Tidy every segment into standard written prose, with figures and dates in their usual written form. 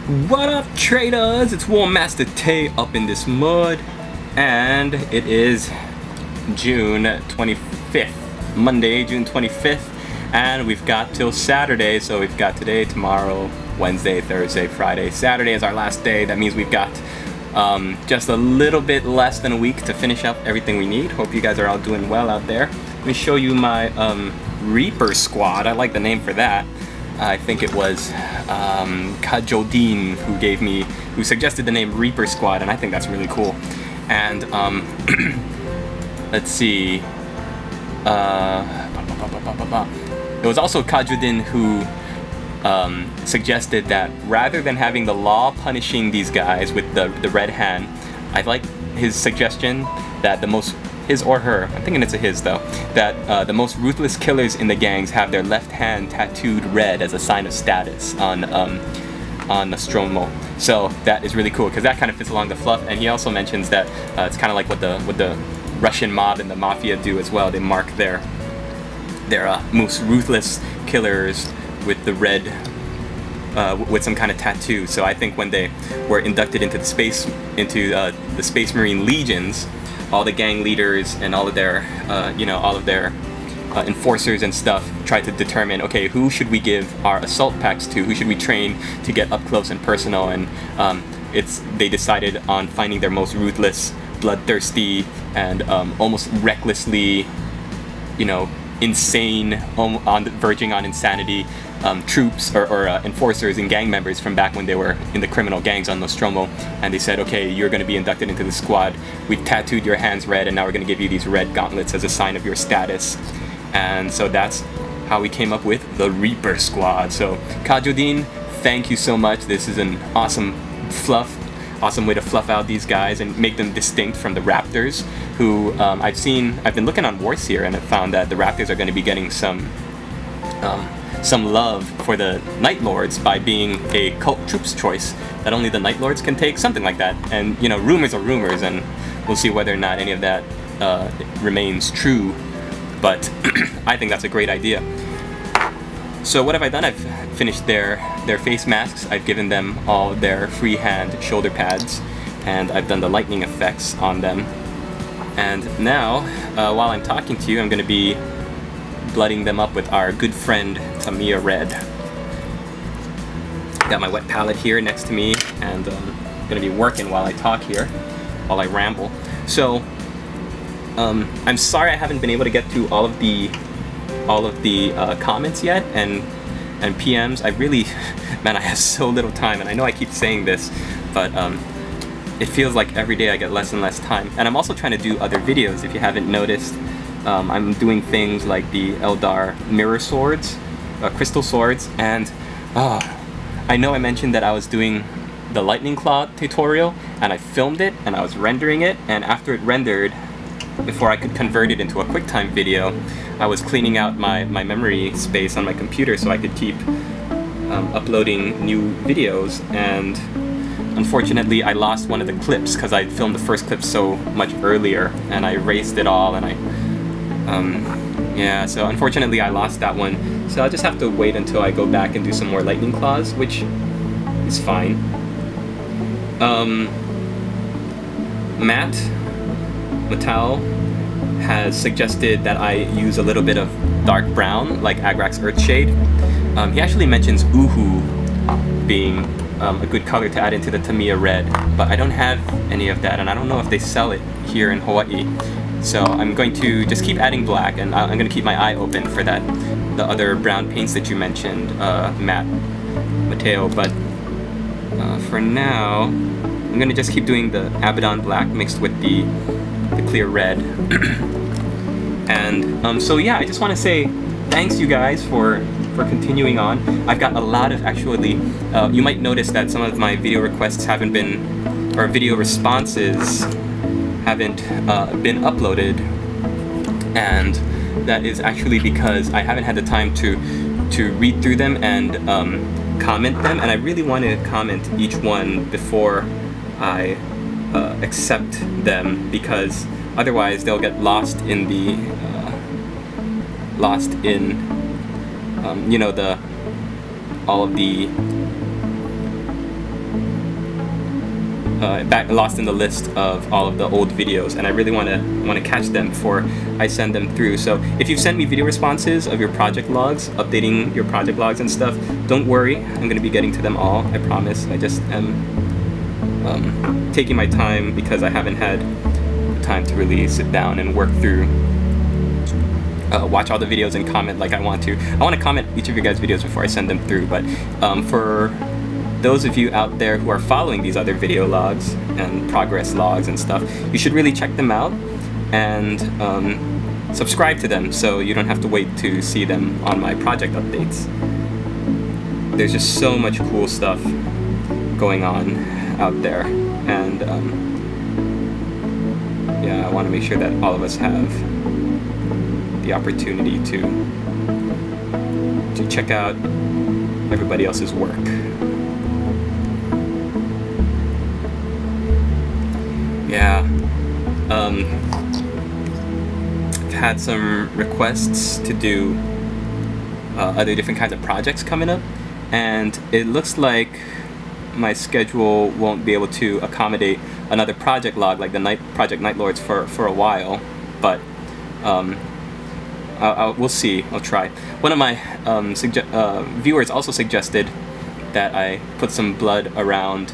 What up, traders? It's War Master Tay up in this mud, and it is June 25th, Monday, June 25th, and we've got till Saturday. So we've got today, tomorrow, Wednesday, Thursday, Friday. Saturday is our last day. That means we've got just a little bit less than a week to finish up everything we need. Hope you guys are all doing well out there. Let me show you my Reaper squad. I like the name for that. I think it was Kajodin who suggested the name Reaper Squad, and I think that's really cool. And let's see. It was also Kajodin who suggested that rather than having the law punishing these guys with the red hand, I like his suggestion that his or her, I'm thinking it's a his though, that the most ruthless killers in the gangs have their left hand tattooed red as a sign of status on Nostromo. So that is really cool because that kind of fits along the fluff. And he also mentions that it's kind of like what the Russian mob and the mafia do as well. They mark their most ruthless killers with the red, with some kind of tattoo. So I think when they were inducted into the Space Marine Legions, all the gang leaders and all of their, enforcers and stuff tried to determine, okay, who should we give our assault packs to? Who should we train to get up close and personal? And they decided on finding their most ruthless, bloodthirsty, and almost recklessly, insane, verging on insanity troops or enforcers and gang members from back when they were in the criminal gangs on Nostromo. And they said, okay, you're going to be inducted into the squad. We've tattooed your hands red, and now we're going to give you these red gauntlets as a sign of your status. And so that's how we came up with the Reaper Squad. So Kajodin, thank you so much. This is an awesome way to fluff out these guys and make them distinct from the Raptors, who I've been looking on Warseer and I found that the Raptors are going to be getting some love for the Night Lords by being a cult troops choice that only the Night Lords can take, something like that. And rumors are rumors, and we'll see whether or not any of that remains true. But I think that's a great idea. So what have I done? I've finished their face masks. I've given them all their freehand shoulder pads, and I've done the lightning effects on them. And now, while I'm talking to you, I'm going to be blooding them up with our good friend Tamiya Red. Got my wet palette here next to me, and I'm going to be working while I talk here, while I ramble. So I'm sorry I haven't been able to get to all of the comments yet and PMs. I really, man, I have so little time, and I know I keep saying this, but it feels like every day I get less and less time. And I'm also trying to do other videos, if you haven't noticed. I'm doing things like the Eldar mirror swords, crystal swords, and I know I mentioned that I was doing the lightning claw tutorial, and I filmed it and I was rendering it, and after it rendered, before I could convert it into a QuickTime video, I was cleaning out my memory space on my computer so I could keep uploading new videos. And unfortunately I lost one of the clips because I filmed the first clip so much earlier, and I erased it all, and yeah, so unfortunately I lost that one. So I'll just have to wait until I go back and do some more lightning claws, which is fine. Matt Mattel has suggested that I use a little bit of dark brown, like Agrax Earthshade. He actually mentions Uhu being a good color to add into the Tamiya Red, but I don't have any of that, and I don't know if they sell it here in Hawaii. So I'm going to just keep adding black, and I'm going to keep my eye open for the other brown paints that you mentioned, Matt Mateo. But for now, I'm going to just keep doing the Abaddon black mixed with the clear red. And so yeah, I just want to say thanks you guys for continuing on. I've got a lot of, actually, you might notice that some of my video requests haven't been, or video responses haven't been uploaded, and that is actually because I haven't had the time to read through them and comment them, and I really want to comment each one before I accept them, because otherwise they'll get lost in the all of the lost in the list of all of the old videos, and I really want to catch them before I send them through. So if you've sent me video responses of your project logs, updating your project logs and stuff, don't worry, I'm going to be getting to them all, I promise. I just am taking my time because I haven't had the time to really sit down and work through, watch all the videos and comment like I want to. I want to comment each of your guys' videos before I send them through, but for those of you out there who are following these other video logs and progress logs and stuff, you should really check them out and subscribe to them so you don't have to wait to see them on my project updates. There's just so much cool stuff going on out there, and yeah, I want to make sure that all of us have the opportunity to check out everybody else's work. Yeah, I've had some requests to do other different kinds of projects coming up, and it looks like my schedule won't be able to accommodate another project log like the Project Night Lords for a while, but we'll see. I'll try. One of my viewers also suggested that I put some blood around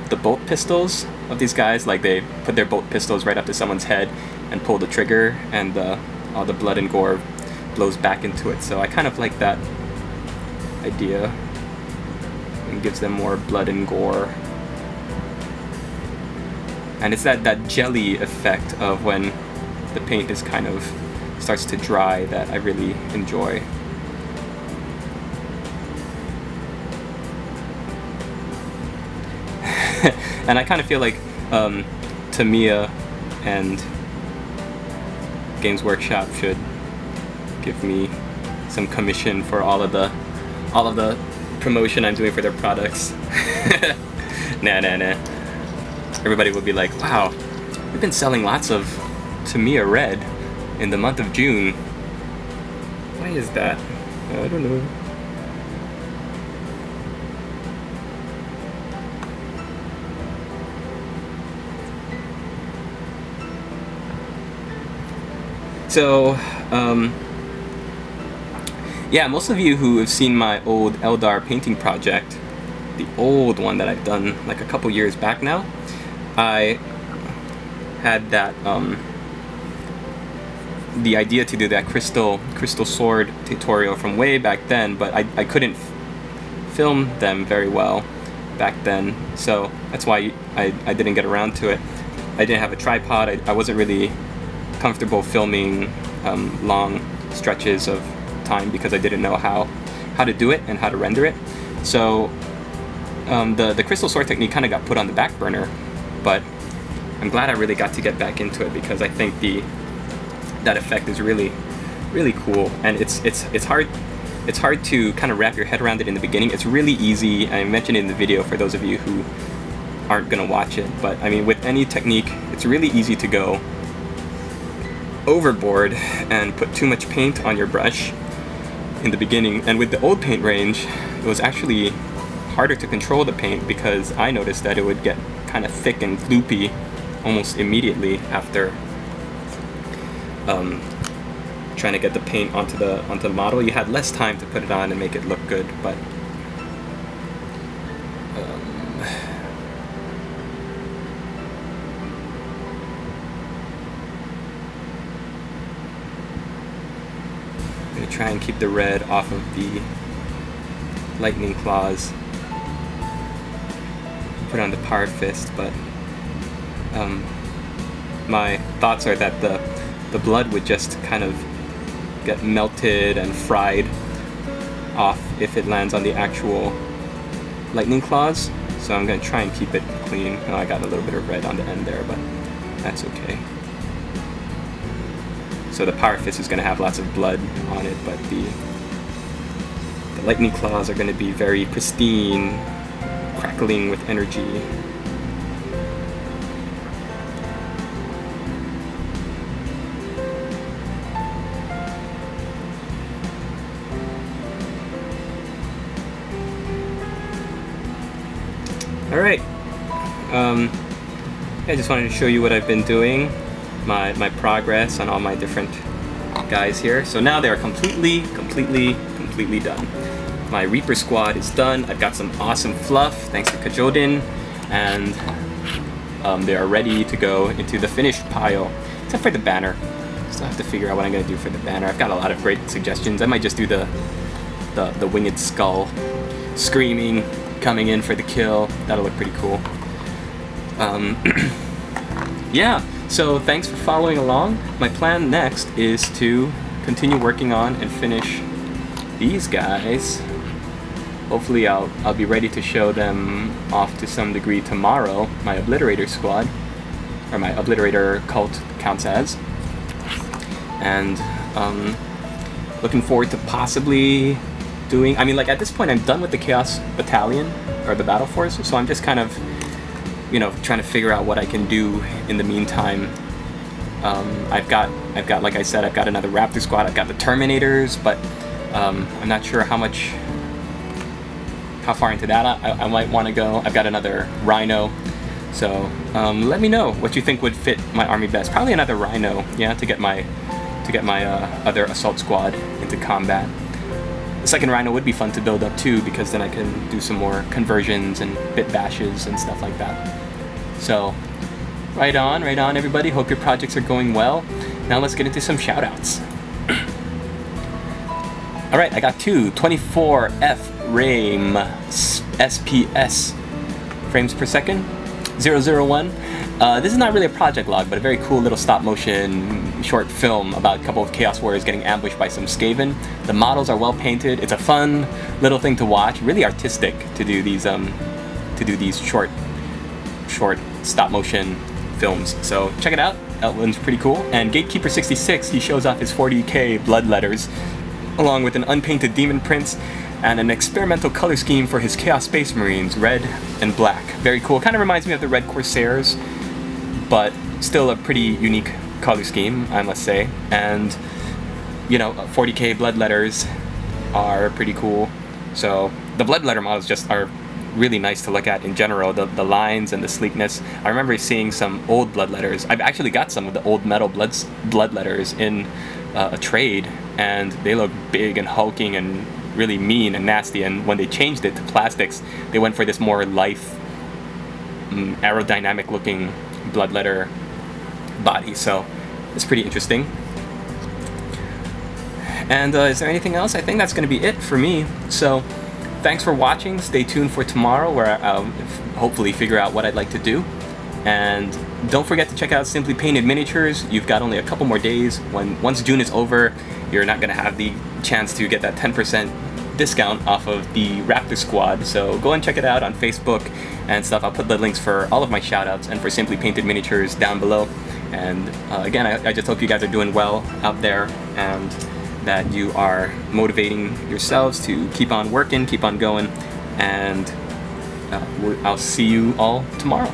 the bolt pistols of these guys, like they put their bolt pistols right up to someone's head and pull the trigger, and all the blood and gore blows back into it. So I kind of like that idea. It gives them more blood and gore. And it's that jelly effect of when the paint is kind of starts to dry that I really enjoy. And I kind of feel like Tamiya and Games Workshop should give me some commission for all of the promotion I'm doing for their products. Nah. Everybody would be like, wow, we've been selling lots of Tamiya Red in the month of June. Why is that? I don't know. So, yeah, most of you who have seen my old Eldar painting project, the old one that I've done like a couple years back now, I had that, the idea to do that crystal sword tutorial from way back then, but I couldn't film them very well back then, so that's why I didn't get around to it. I didn't have a tripod. I wasn't really comfortable filming long stretches of time because I didn't know how to do it and how to render it. So the crystal sword technique kind of got put on the back burner, but I'm glad I really got to get back into it because I think that effect is really cool, and it's hard to kind of wrap your head around it in the beginning. It's really easy. I mentioned it in the video for those of you who aren't gonna watch it, but I mean, with any technique, it's really easy to go overboard and put too much paint on your brush in the beginning. And with the old paint range, it was actually harder to control the paint because I noticed that it would get kind of thick and gloopy almost immediately after trying to get the paint onto the model. You had less time to put it on and make it look good, but try and keep the red off of the lightning claws. Put on the power fist, but my thoughts are that the blood would just kind of get melted and fried off if it lands on the actual lightning claws. So I'm going to try and keep it clean. Oh, I got a little bit of red on the end there, but that's okay. So the power fist is going to have lots of blood on it, but the lightning claws are going to be very pristine, crackling with energy. Alright, I just wanted to show you what I've been doing, my progress on all my different guys here. So now they're completely done. My Reaper squad is done. I've got some awesome fluff thanks to Cooold, and they are ready to go into the finished pile, except for the banner. Still have to figure out what I'm gonna do for the banner. I've got a lot of great suggestions. I might just do the winged skull screaming, coming in for the kill. That'll look pretty cool. Yeah, so thanks for following along. My plan next is to continue working on and finish these guys. Hopefully I'll be ready to show them off to some degree tomorrow, my Obliterator squad, or my Obliterator cult counts as. And looking forward to possibly doing, I mean, like at this point I'm done with the Chaos Battalion, or the Battle Force, so I'm just kind of, you know, trying to figure out what I can do in the meantime. I've got, like I said, I've got another Raptor squad, I've got the Terminators, but I'm not sure how far into that I might want to go. I've got another Rhino, so let me know what you think would fit my army best. Probably another Rhino, yeah, to get my other assault squad into combat. The second Rhino would be fun to build up too, because then I can do some more conversions and bit bashes and stuff like that. So, right on everybody. Hope your projects are going well. Now let's get into some shoutouts. Alright, I got two 24F RAME SPS frames per second 001. This is not really a project log, but a very cool little stop motion short film about a couple of Chaos Warriors getting ambushed by some Skaven. The models are well painted. It's a fun little thing to watch. Really artistic to do these short stop motion films. So check it out. That one's pretty cool. And Gatekeeper 66, he shows off his 40k blood letters, along with an unpainted demon prince and an experimental color scheme for his Chaos Space Marines, red and black. Very cool. Kind of reminds me of the Red Corsairs, but still a pretty unique color scheme, I must say. And, you know, 40k blood letters are pretty cool. So the blood letter models just are really nice to look at in general. The lines and the sleekness. I remember seeing some old blood letters. I've actually got some of the old metal blood letters in a trade, and they look big and hulking and really mean and nasty. And when they changed it to plastics, they went for this more lithe, aerodynamic looking blood letter body. So it's pretty interesting. And is there anything else? I think that's going to be it for me. So thanks for watching. Stay tuned for tomorrow, where I'll hopefully figure out what I'd like to do. And don't forget to check out Simply Painted Miniatures. You've got only a couple more days. Once June is over, you're not going to have the chance to get that 10% discount off of the Raptor squad. So go and check it out on Facebook and stuff. I'll put the links for all of my shoutouts and for Simply Painted Miniatures down below. And again, I just hope you guys are doing well out there, and that you are motivating yourselves to keep on working, keep on going, and I'll see you all tomorrow.